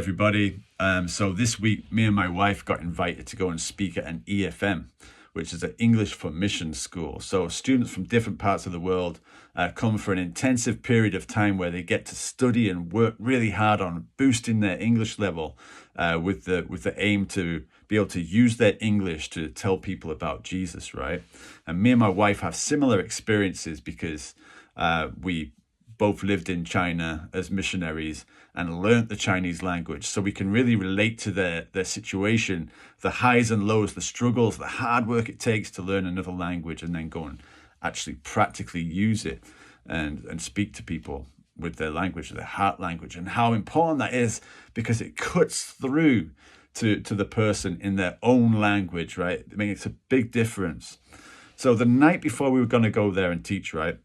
Everybody. So this week, me and my wife got invited to go and speak at an EFM, which is an English for Mission school. So students from different parts of the world come for an intensive period of time where they get to study and work really hard on boosting their English level with the aim to be able to use their English to tell people about Jesus, right? And me and my wife have similar experiences because we both lived in China as missionaries and learnt the Chinese language. So we can really relate to their situation, the highs and lows, the struggles, the hard work it takes to learn another language and then go and actually practically use it and speak to people with their language, their heart language, and how important that is because it cuts through to the person in their own language, right? I mean, it's a big difference. So the night before we were going to go there and teach, right,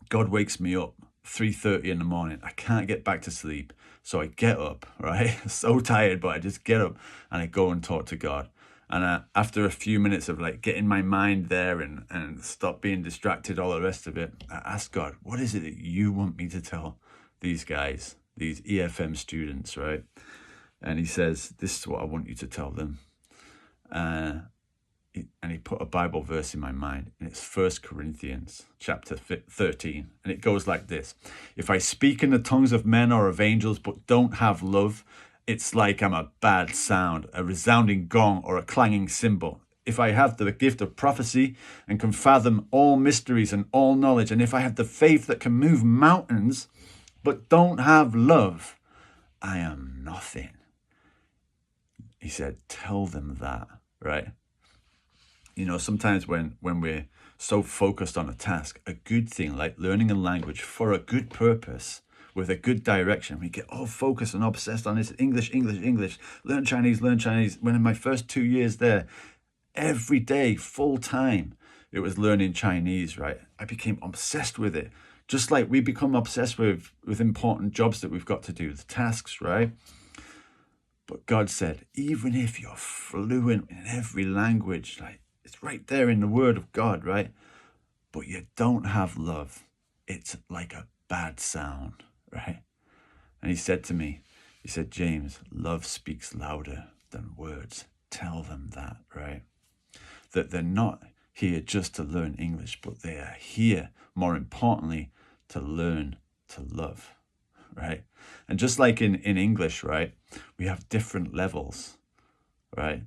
God wakes me up 3:30 in the morning. I can't get back to sleep. So I get up, right? So tired, but I just get up and I go and talk to God. And after a few minutes of like getting my mind there and stop being distracted, all the rest of it, I ask God, what is it that you want me to tell these guys, these EFM students, right? And he says, this is what I want you to tell them. And he put a Bible verse in my mind, and it's 1 Corinthians chapter 13. And it goes like this. If I speak in the tongues of men or of angels, but don't have love, it's like I'm a bad sound, a resounding gong or a clanging cymbal. If I have the gift of prophecy and can fathom all mysteries and all knowledge, and if I have the faith that can move mountains, but don't have love, I am nothing. He said, tell them that, right? You know, sometimes when we're so focused on a task, a good thing like learning a language for a good purpose, with a good direction, we get all focused and obsessed on this English, learn Chinese. When in my first 2 years there, every day, full time, it was learning Chinese, right? I became obsessed with it. Just like we become obsessed with important jobs that we've got to do, the tasks, right? But God said, even if you're fluent in every language, like, it's right there in the word of God, right? But you don't have love. It's like a bad sound, right? And he said to me, he said, James, love speaks louder than words. Tell them that, right? That they're not here just to learn English, but they are here, more importantly, to learn to love, right? And just like in English, right, we have different levels, right?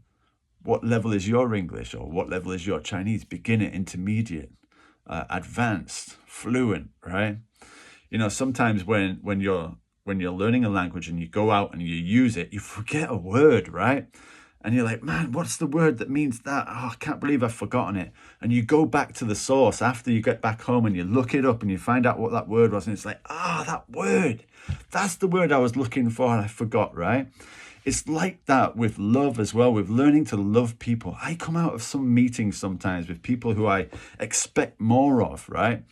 What level is your English, or what level is your Chinese? Beginner, intermediate, advanced, fluent, right? You know, sometimes when you're learning a language and you go out and you use it, you forget a word, right? And you're like, man, what's the word that means that? Oh, I can't believe I've forgotten it. And you go back to the source after you get back home and you look it up and you find out what that word was. And it's like, that word, that's the word I was looking for and I forgot, right? It's like that with love as well, with learning to love people. I come out of some meetings sometimes with people who I expect more of, right?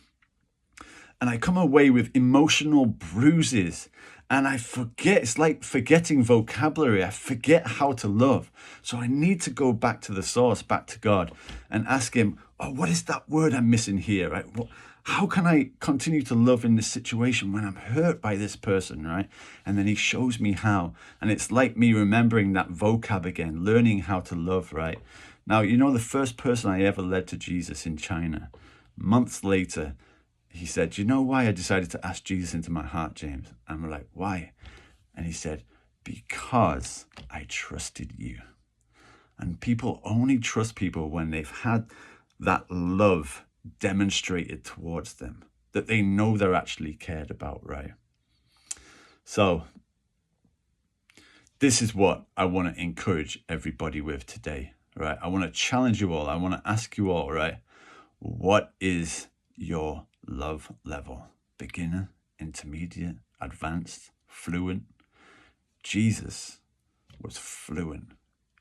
And I come away with emotional bruises and I forget. It's like forgetting vocabulary. I forget how to love. So I need to go back to the source, back to God, and ask him, what is that word I'm missing here, right? How can I continue to love in this situation when I'm hurt by this person, right? And then he shows me how. And it's like me remembering that vocab again, learning how to love, right? Now, you know, the first person I ever led to Jesus in China, months later, he said, do you know why I decided to ask Jesus into my heart, James? And we're like, why? And he said, because I trusted you. And people only trust people when they've had that love demonstrated towards them, that they know they're actually cared about, right? So this is what I want to encourage everybody with today, right? I want to challenge you all. I want to ask you all, right? What is your love level? Beginner, intermediate, advanced, fluent? Jesus was fluent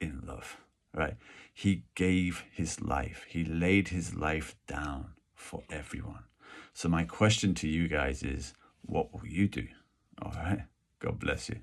in love, right? He gave his life. He laid his life down for everyone. So my question to you guys is, what will you do? All right. God bless you.